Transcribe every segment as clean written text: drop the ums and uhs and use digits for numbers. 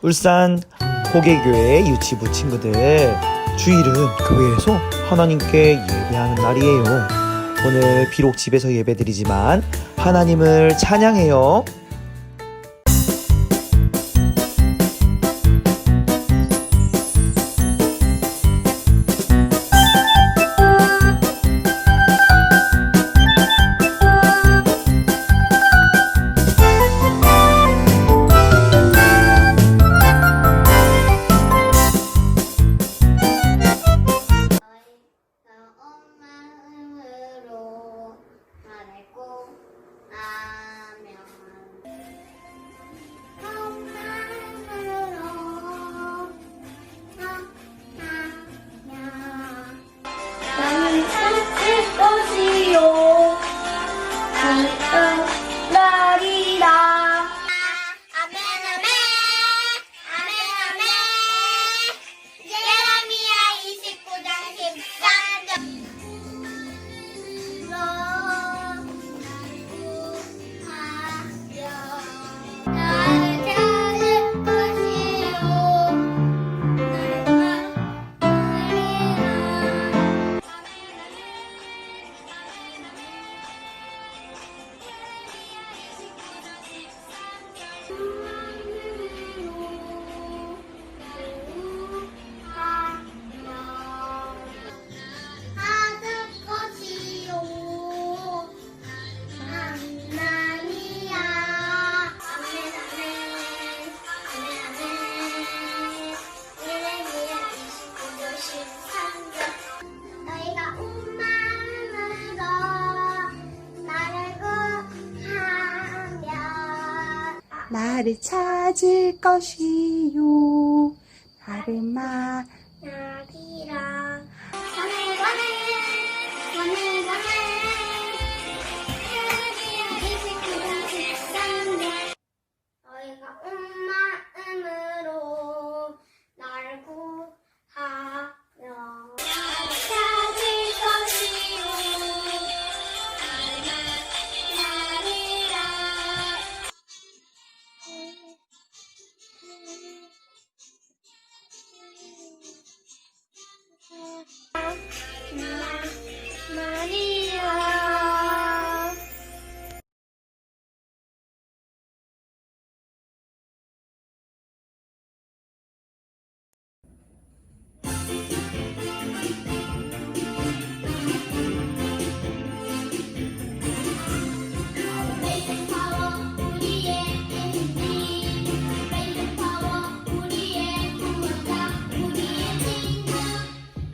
울산 호계교회 유치부 친구들, 주일은 교회에서 하나님께 예배하는 날이에요. 오늘 비록 집에서 예배드리지만 하나님을 찬양해요. 마음으로 말하고 나면 마음으로 나는 찾을 것이요 나는 날이라. 아멘 아멘 아멘 아멘. 예레미야 29장 13절. 나를 찾을 것이요 찾을 것이요 하나님이야. 아멘 아멘 아멘 아멘. 예레미야 29장 13절. 너희가 온 마음으로 나를 구하면 나를 찾을 것이요 다른 말 나기라. 원해 원해 원해 원해. 예레미야 29장 13절. 너희가 온 마음으로 나를 구하며 나를 찾을 것이요 나리라. 마리아. 레이튼 파워 우리의 예수님. 레이튼 파워 우리의 구원자 우리의 친구.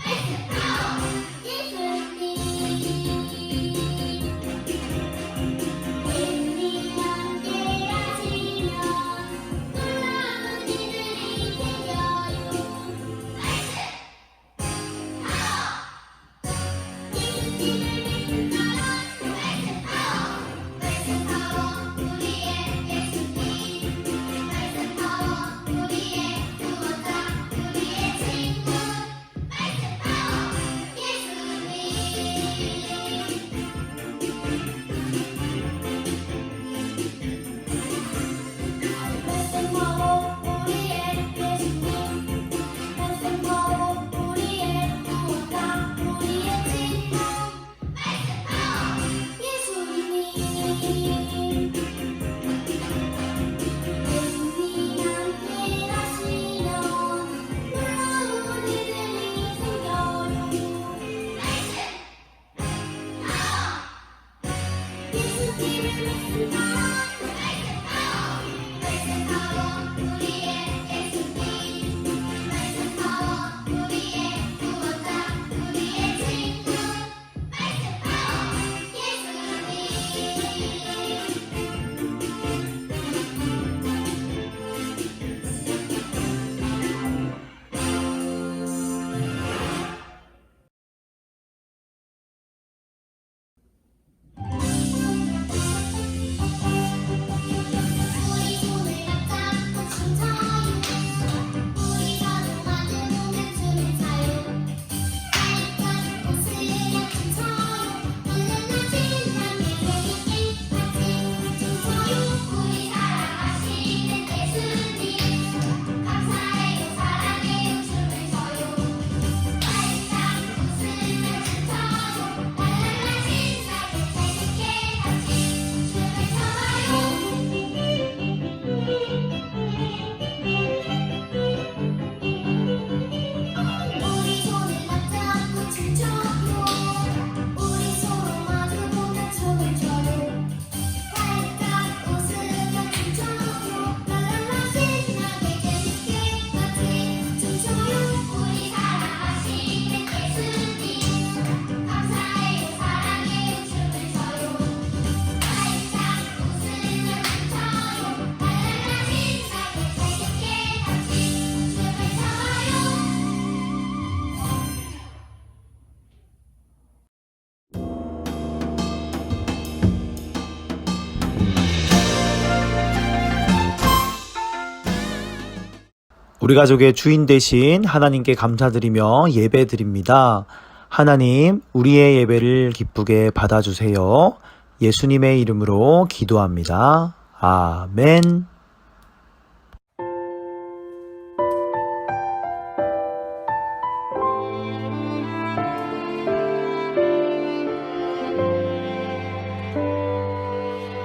레이튼 파워 예수님. 예수님 함께 하시면 놀라운 일들이 생겨요. 예수님을 믿는 레이튼 파워 우리의 예수님. 레이튼 파워 우리의 구원자 우리의 친구. 레이튼 파워 예수님. 레이튼 파워 우리의 예수님. 레이튼 파워 우리의 구원자 우리의 친구. 레이튼 파워 예수님. 예수님 함께 하시면 놀라운 일들이 생겨요. 예수님을 믿습니다. 레이튼 파워 우리의 예수님. 레이튼 파워 우리의 구원자 우리의 친구. 레이튼 파워 예수님. 우리 가족의 주인 되신 하나님께 감사드리며 예배드립니다. 하나님, 우리의 예배를 기쁘게 받아주세요. 예수님의 이름으로 기도합니다. 아멘.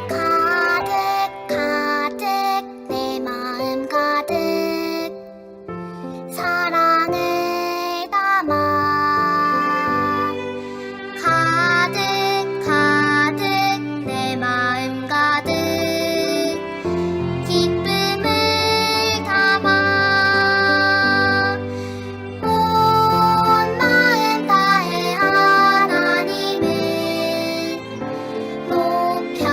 가득 가득 내 마음 가득 사랑을 담아 가득 가득 내 마음 가득 기쁨을 담아 온 마음 다해 하나님을 높여드려요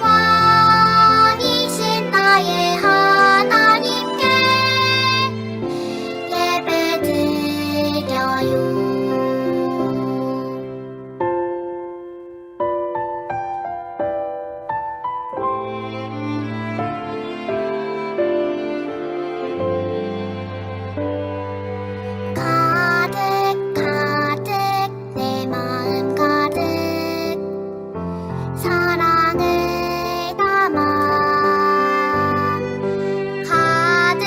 왕이신 나의 하나님께 예배드려요 가득 가득 내 마음 가득 사랑을 담아 가득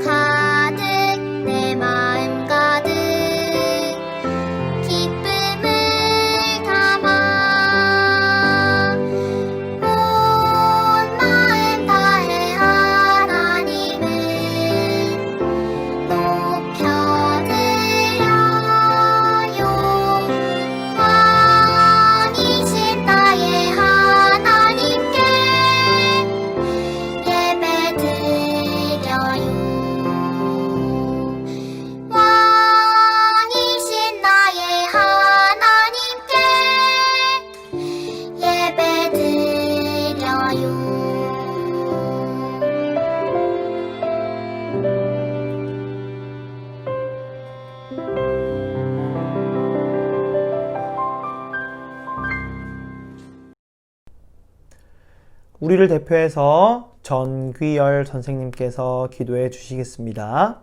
가득 내 마음 가득 기쁨을 담아 온 마음 다해 하나님을 높여드려요 왕이신 나의 하나님께 예배드려요 왕이신 나의 하나님께 예배드려요 우리를 대표해서 전귀열 선생님께서 기도해 주시겠습니다.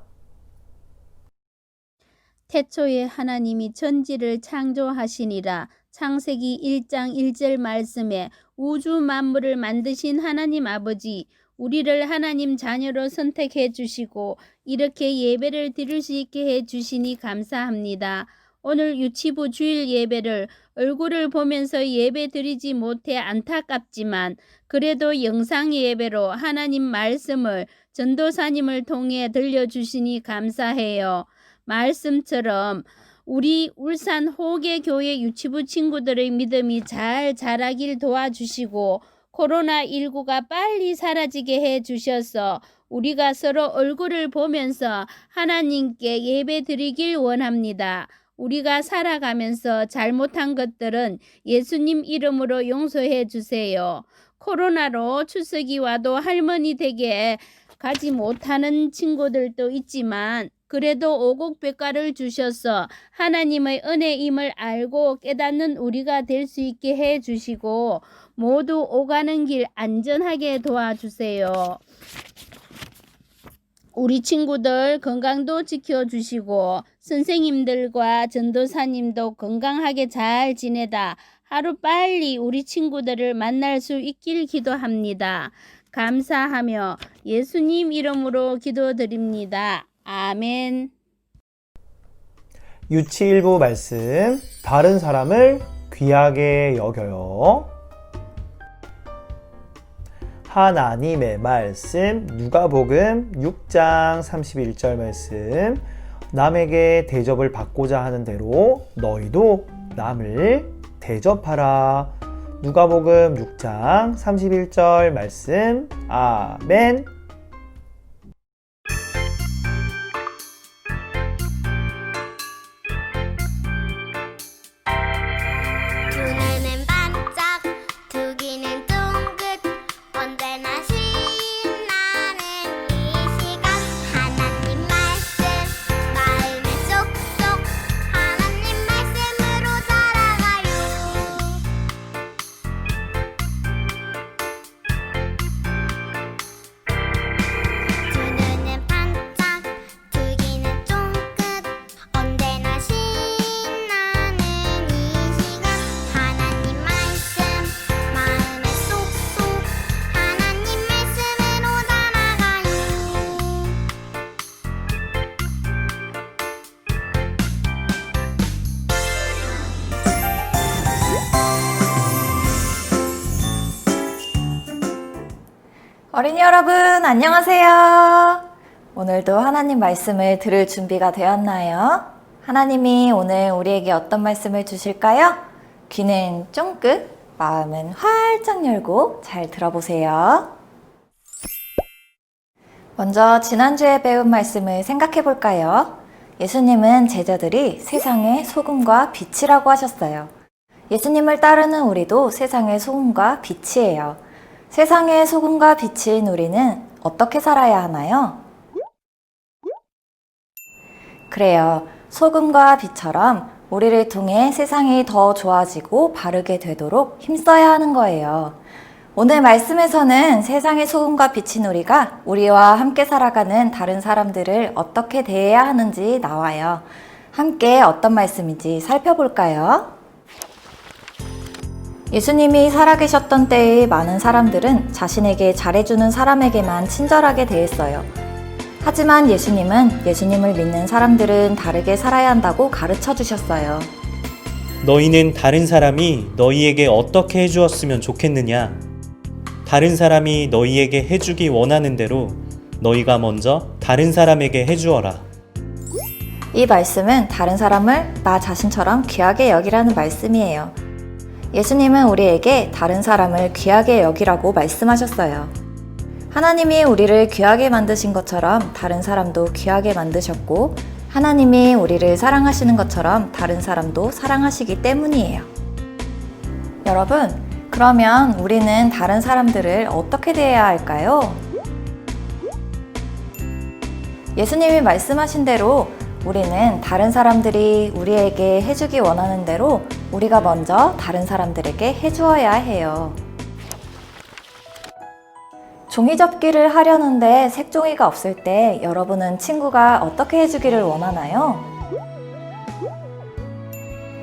태초에 하나님이 천지를 창조하시니라. 창세기 1장 1절 말씀에 우주 만물을 만드신 하나님 아버지, 우리를 하나님 자녀로 선택해 주시고 이렇게 예배를 드릴 수 있게 해 주시니 감사합니다. 오늘 유치부 주일 예배를 얼굴을 보면서 예배 드리지 못해 안타깝지만 그래도 영상 예배로 하나님 말씀을 전도사님을 통해 들려주시니 감사해요. 말씀처럼 우리 울산 호계교회 유치부 친구들의 믿음이 잘 자라길 도와주시고 코로나19가 빨리 사라지게 해주셔서 우리가 서로 얼굴을 보면서 하나님께 예배 드리길 원합니다. 우리가 살아가면서 잘못한 것들은 예수님 이름으로 용서해 주세요. 코로나로 추석이 와도 할머니 댁에 가지 못하는 친구들도 있지만 그래도 오곡백과를 주셔서 하나님의 은혜임을 알고 깨닫는 우리가 될 수 있게 해 주시고 모두 오가는 길 안전하게 도와주세요. 우리 친구들 건강도 지켜주시고 선생님들과 전도사님도 건강하게 잘 지내다 하루빨리 우리 친구들을 만날 수 있길 기도합니다. 감사하며 예수님 이름으로 기도드립니다. 아멘. 유치일부 말씀, 다른 사람을 귀하게 여겨요. 하나님의 말씀, 누가복음 6장 31절 말씀, 남에게 대접을 받고자 하는 대로 너희도 남을 대접하라. 누가복음 6장 31절 말씀. 아멘. 두 눈은 반짝 두 귀는 둥긋 언제나 신나는 이 시간 하나님 말씀 마음에 쏙쏙 하나님 말씀으로 살아가요. 어린이 여러분, 안녕하세요. 오늘도 하나님 말씀을 들을 준비가 되었나요? 하나님이 오늘 우리에게 어떤 말씀을 주실까요? 귀는 쫑긋, 마음은 활짝 열고 잘 들어보세요. 먼저 지난주에 배운 말씀을 생각해 볼까요? 예수님은 제자들이 세상의 소금과 빛이라고 하셨어요. 예수님을 따르는 우리도 세상의 소금과 빛이에요. 세상의 소금과 빛인 우리는 어떻게 살아야 하나요? 그래요. 소금과 빛처럼 우리를 통해 세상이 더 좋아지고 바르게 되도록 힘써야 하는 거예요. 오늘 말씀에서는 세상의 소금과 빛인 우리가 우리와 함께 살아가는 다른 사람들을 어떻게 대해야 하는지 나와요. 함께 어떤 말씀인지 살펴볼까요? 예수님이 살아계셨던 때의 많은 사람들은 자신에게 잘해주는 사람에게만 친절하게 대했어요. 하지만 예수님은 예수님을 믿는 사람들은 다르게 살아야 한다고 가르쳐 주셨어요. 너희는 다른 사람이 너희에게 어떻게 해주었으면 좋겠느냐? 다른 사람이 너희에게 해주기 원하는 대로 너희가 먼저 다른 사람에게 해주어라. 이 말씀은 다른 사람을 나 자신처럼 귀하게 여기라는 말씀이에요. 예수님은 우리에게 다른 사람을 귀하게 여기라고 말씀하셨어요. 하나님이 우리를 귀하게 만드신 것처럼 다른 사람도 귀하게 만드셨고, 하나님이 우리를 사랑하시는 것처럼 다른 사람도 사랑하시기 때문이에요. 여러분, 그러면 우리는 다른 사람들을 어떻게 대해야 할까요? 예수님이 말씀하신 대로 우리는 다른 사람들이 우리에게 해주기 원하는 대로 우리가 먼저 다른 사람들에게 해주어야 해요. 종이접기를 하려는데 색종이가 없을 때 여러분은 친구가 어떻게 해주기를 원하나요?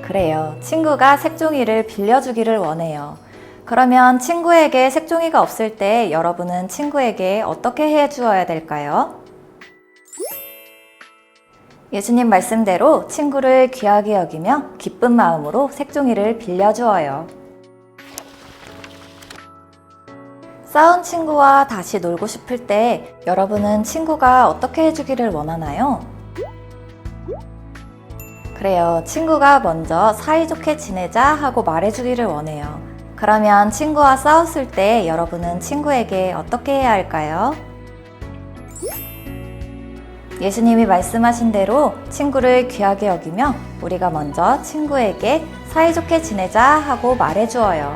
그래요. 친구가 색종이를 빌려주기를 원해요. 그러면 친구에게 색종이가 없을 때 여러분은 친구에게 어떻게 해주어야 될까요? 예수님 말씀대로 친구를 귀하게 여기며 기쁜 마음으로 색종이를 빌려주어요. 싸운 친구와 다시 놀고 싶을 때 여러분은 친구가 어떻게 해주기를 원하나요? 그래요. 친구가 먼저 사이좋게 지내자 하고 말해주기를 원해요. 그러면 친구와 싸웠을 때 여러분은 친구에게 어떻게 해야 할까요? 예수님이 말씀하신 대로 친구를 귀하게 여기며 우리가 먼저 친구에게 사이좋게 지내자 하고 말해주어요.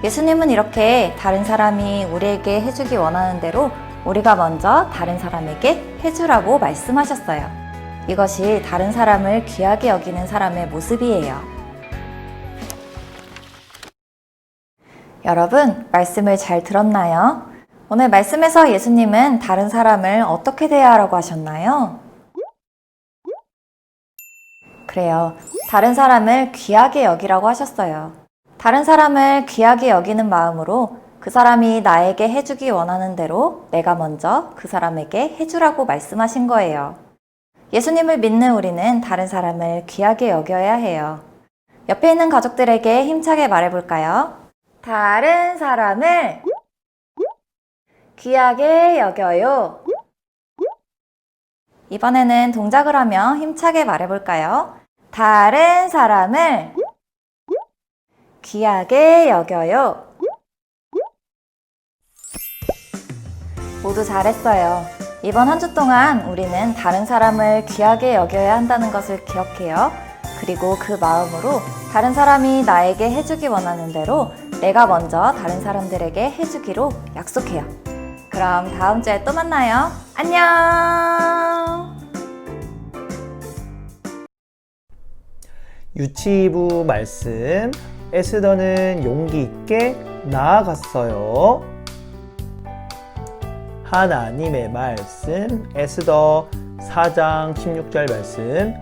예수님은 이렇게 다른 사람이 우리에게 해주기 원하는 대로 우리가 먼저 다른 사람에게 해주라고 말씀하셨어요. 이것이 다른 사람을 귀하게 여기는 사람의 모습이에요. 여러분, 말씀을 잘 들었나요? 오늘 말씀에서 예수님은 다른 사람을 어떻게 대해야 하라고 하셨나요? 그래요. 다른 사람을 귀하게 여기라고 하셨어요. 다른 사람을 귀하게 여기는 마음으로 그 사람이 나에게 해주기 원하는 대로 내가 먼저 그 사람에게 해주라고 말씀하신 거예요. 예수님을 믿는 우리는 다른 사람을 귀하게 여겨야 해요. 옆에 있는 가족들에게 힘차게 말해볼까요? 다른 사람을 귀하게 여겨요. 이번에는 동작을 하며 힘차게 말해볼까요? 다른 사람을 귀하게 여겨요. 모두 잘했어요. 이번 한 주 동안 우리는 다른 사람을 귀하게 여겨야 한다는 것을 기억해요. 그리고 그 마음으로 다른 사람이 나에게 해주기 원하는 대로 내가 먼저 다른 사람들에게 해주기로 약속해요. 그럼 다음 주에 또 만나요. 안녕! 유치부 말씀. 에스더는 용기 있게 나아갔어요. 하나님의 말씀. 에스더 4장 16절 말씀.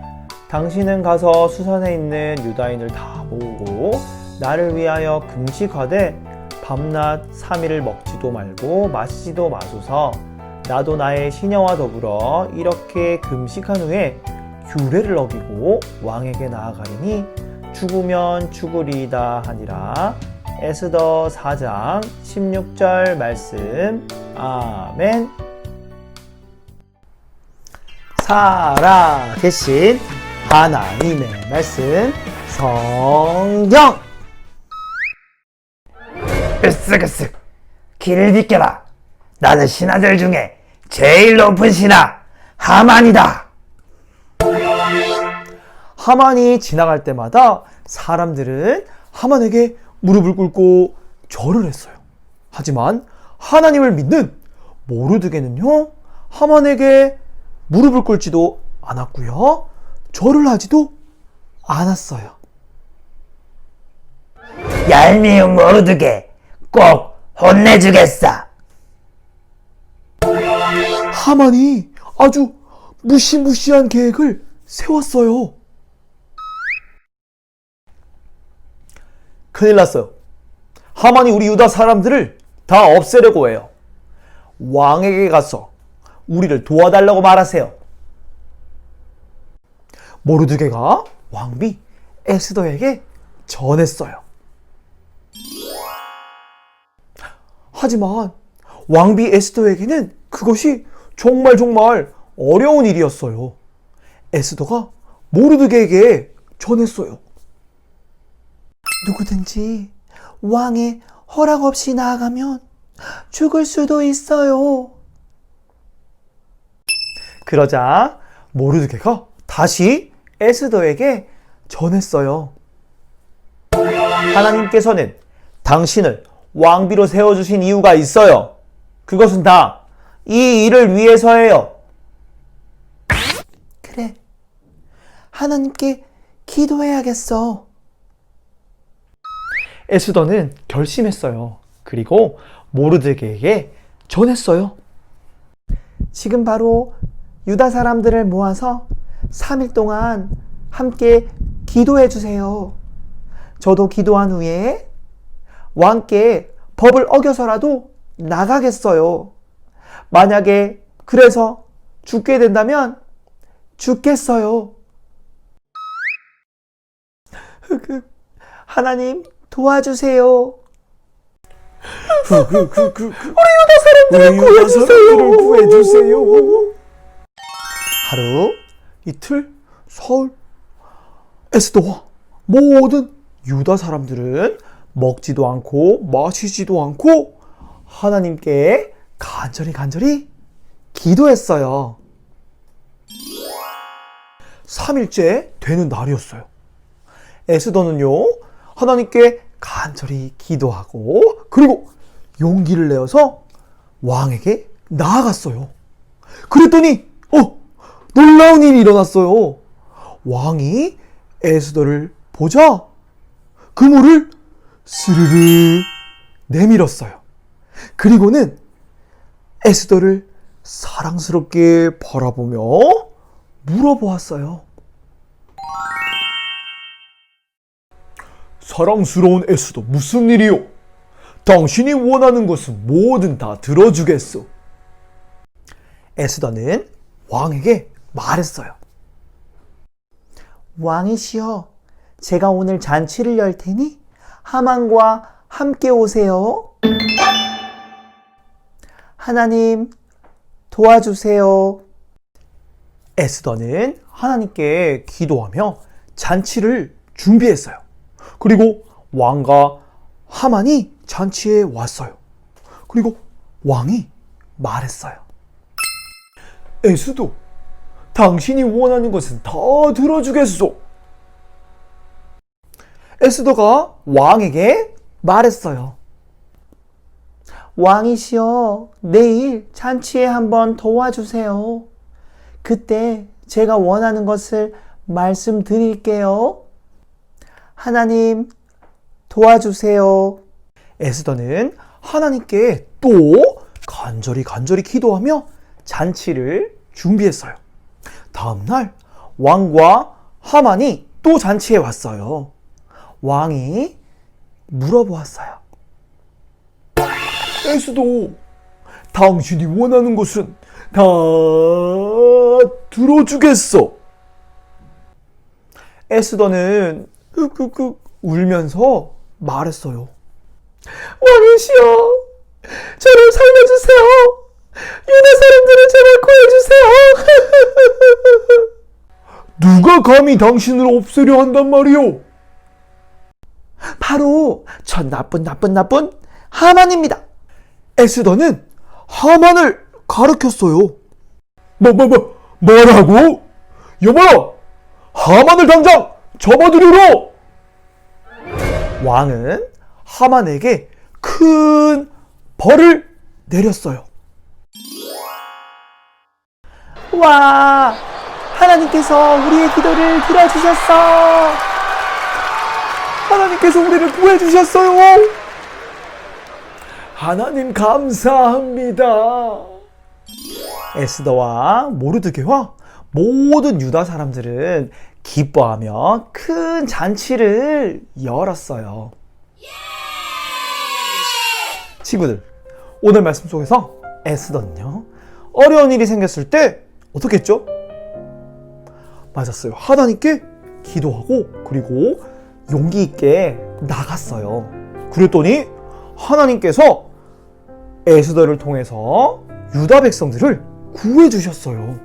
당신은 가서 수산에 있는 유다인을 다 모으고 나를 위하여 금식하되 밤낮 3일을 먹지도 말고 마시지도 마소서. 나도 나의 시녀와 더불어 이렇게 금식한 후에 규례를 어기고 왕에게 나아가리니 죽으면 죽으리이다 하니라. 에스더 4장 16절 말씀. 아멘. 살아계신 하나님의 말씀 성경. 으쓱으쓱 길을 비켜라. 나는 신하들 중에 제일 높은 신하 하만이다. 하만이 지나갈 때마다 사람들은 하만에게 무릎을 꿇고 절을 했어요. 하지만 하나님을 믿는 모르드게는요, 하만에게 무릎을 꿇지도 않았고요, 절을 하지도 않았어요. 얄미운 모르드게 꼭 혼내주겠어. 하만이 아주 무시무시한 계획을 세웠어요. 큰일 났어요. 하만이 우리 유다 사람들을 다 없애려고 해요. 왕에게 가서 우리를 도와달라고 말하세요. 모르드게가 왕비 에스더에게 전했어요. 하지만 왕비 에스더에게는 그것이 정말 어려운 일이었어요. 에스더가 모르드게에게 전했어요. 누구든지 왕의 허락 없이 나아가면 죽을 수도 있어요. 그러자 모르드게가 다시 에스더에게 전했어요. 하나님께서는 당신을 왕비로 세워주신 이유가 있어요. 그것은 다 이 일을 위해서예요. 그래, 하나님께 기도해야겠어. 에스더는 결심했어요. 그리고 모르드게에게 전했어요. 지금 바로 유다 사람들을 모아서 3일 동안 함께 기도해 주세요. 저도 기도한 후에 왕께 법을 어겨서라도 나가겠어요. 만약에 그래서 죽게 된다면 죽겠어요. 하나님 도와주세요. 우리 유다 사람들을 구해주세요. 하루 이틀 사흘, 에스더와 모든 유다 사람들은 먹지도 않고 마시지도 않고 하나님께 간절히 기도했어요. 3일째 되는 날이었어요. 에스더는요, 하나님께 간절히 기도하고 그리고 용기를 내어서 왕에게 나아갔어요. 그랬더니 놀라운 일이 일어났어요. 왕이 에스더를 보자 그물을 스르르 내밀었어요. 그리고는 에스더를 사랑스럽게 바라보며 물어보았어요. 사랑스러운 에스더, 무슨 일이요? 당신이 원하는 것은 뭐든 다 들어주겠소. 에스더는 왕에게 말했어요. 왕이시여, 제가 오늘 잔치를 열 테니 하만과 함께 오세요. 하나님 도와주세요. 에스더는 하나님께 기도하며 잔치를 준비했어요. 그리고 왕과 하만이 잔치에 왔어요. 그리고 왕이 말했어요. 에스더, 당신이 원하는 것은 다 들어주겠소. 에스더가 왕에게 말했어요. 왕이시여, 내일 잔치에 한번 도와주세요. 그때 제가 원하는 것을 말씀드릴게요. 하나님 도와주세요. 에스더는 하나님께 또 간절히 기도하며 잔치를 준비했어요. 다음날 왕과 하만이 또 잔치에 왔어요. 왕이 물어보았어요. 에스더, 당신이 원하는 것은 다 들어주겠어. 에스더는 울면서 말했어요. 왕이시여, 저를 살려주세요. 유다 사람들을 제발 구해주세요. 누가 감히 당신을 없애려 한단 말이오? 바로 저 나쁜 하만입니다. 에스더는 하만을 가르쳤어요. 뭐라고? 여봐라! 하만을 당장 잡아들이라! 왕은 하만에게 큰 벌을 내렸어요. 와! 하나님께서 우리의 기도를 들어주셨어! 하나님께서 우리를 구해주셨어요! 하나님 감사합니다. 에스더와 모르드게와 모든 유다 사람들은 기뻐하며 큰 잔치를 열었어요. 친구들, 오늘 말씀 속에서 에스더는요, 어려운 일이 생겼을 때 어떻게 했죠? 맞았어요. 하나님께 기도하고 그리고 용기 있게 나갔어요. 그랬더니 하나님께서 에스더를 통해서 유다 백성들을 구해주셨어요.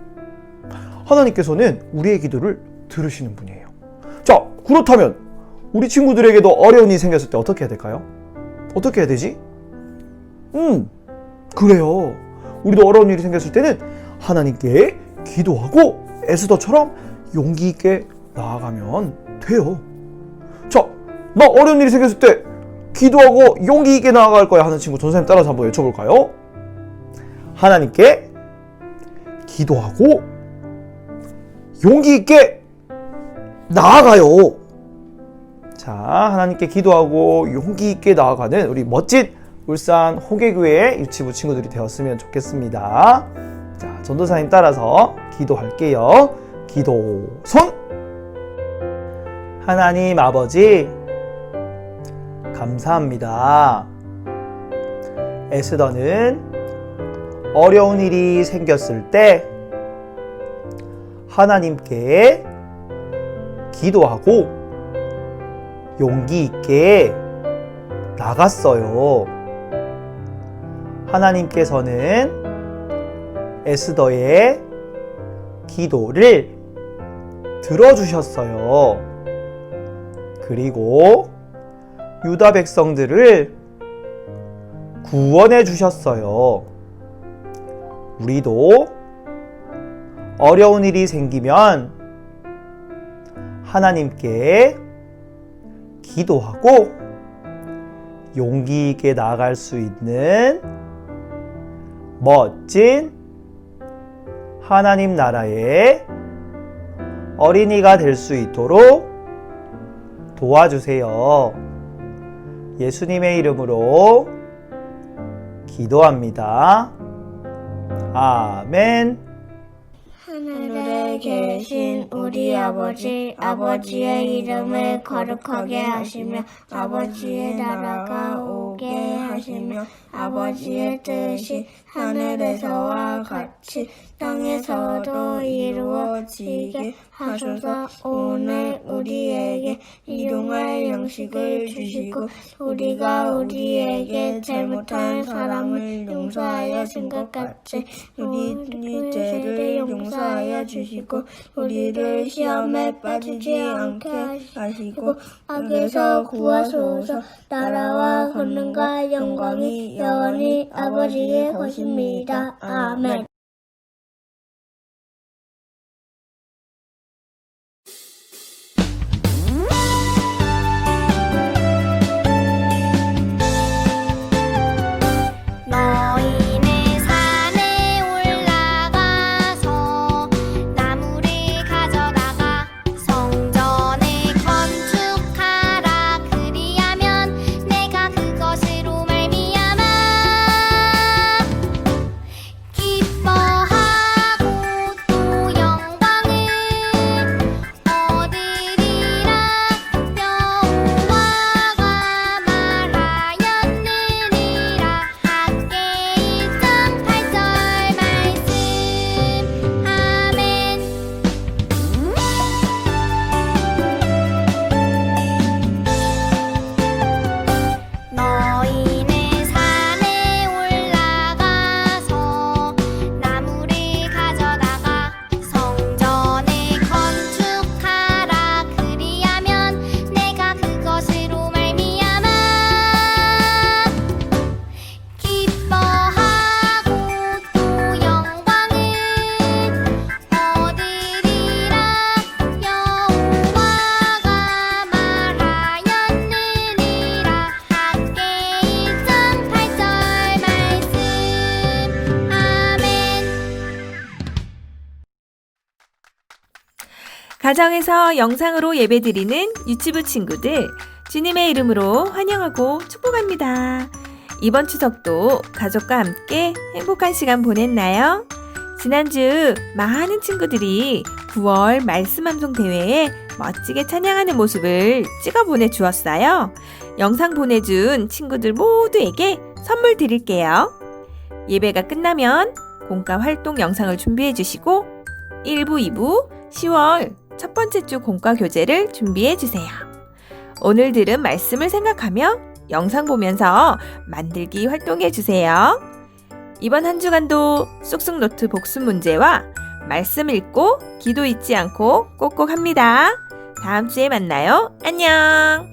하나님께서는 우리의 기도를 들으시는 분이에요. 자, 그렇다면 우리 친구들에게도 어려운 일이 생겼을 때 어떻게 해야 될까요? 어떻게 해야 되지? 그래요. 우리도 어려운 일이 생겼을 때는 하나님께 기도하고 에스더처럼 용기 있게 나아가면 돼요. 자, 나 어려운 일이 생겼을 때 기도하고 용기 있게 나아갈 거야 하는 친구 전사님 따라서 한번 외쳐볼까요? 하나님께 기도하고 용기 있게 나아가요. 자, 하나님께 기도하고 용기 있게 나아가는 우리 멋진 울산 호계교회 유치부 친구들이 되었으면 좋겠습니다. 자, 전도사님 따라서 기도할게요. 기도 손! 하나님 아버지, 감사합니다. 에스더는 어려운 일이 생겼을 때 하나님께 기도하고 용기 있게 나갔어요. 하나님께서는 에스더의 기도를 들어주셨어요. 그리고 유다 백성들을 구원해 주셨어요. 우리도 어려운 일이 생기면 하나님께 기도하고 용기 있게 나아갈 수 있는 멋진 하나님 나라의 어린이가 될 수 있도록 도와주세요. 예수님의 이름으로 기도합니다. 아멘. 하늘에 계신 우리 아버지, 아버지의 이름을 거룩하게 하시며 아버지의 나라가 오게 하시며 아버지의 뜻이 하늘에서와 같이 땅에서도 이루어지게 하소서. 오늘 우리에게 일용할 양식을 주시고 우리가 우리에게 잘못한 사람을 용서하여 준 것 같이 우리 죄를 용서하여 주시고 우리를 시험에 빠지지 않게 하시고 악에서 구하소서. 나라와 권능과 영광이 영원히 아버지의 것입니다. 아멘. 너희는 산에 올라가서 나무를 가져다가 성전을 건축하라. 그리하면 내가 그것으로 말미암아 기뻐 가정에서 영상으로 예배드리는 유치부 친구들, 주님의 이름으로 환영하고 축복합니다. 이번 추석도 가족과 함께 행복한 시간 보냈나요? 지난주 많은 친구들이 9월 말씀 암송 대회에 멋지게 찬양하는 모습을 찍어 보내주었어요. 영상 보내준 친구들 모두에게 선물 드릴게요. 예배가 끝나면 공과 활동 영상을 준비해 주시고 1부, 2부, 10월 첫 번째 주 공과 교재를 준비해 주세요. 오늘 들은 말씀을 생각하며 영상 보면서 만들기 활동해 주세요. 이번 한 주간도 쑥쑥노트 복습 문제와 말씀 읽고 기도 잊지 않고 꼭꼭 합니다. 다음 주에 만나요. 안녕!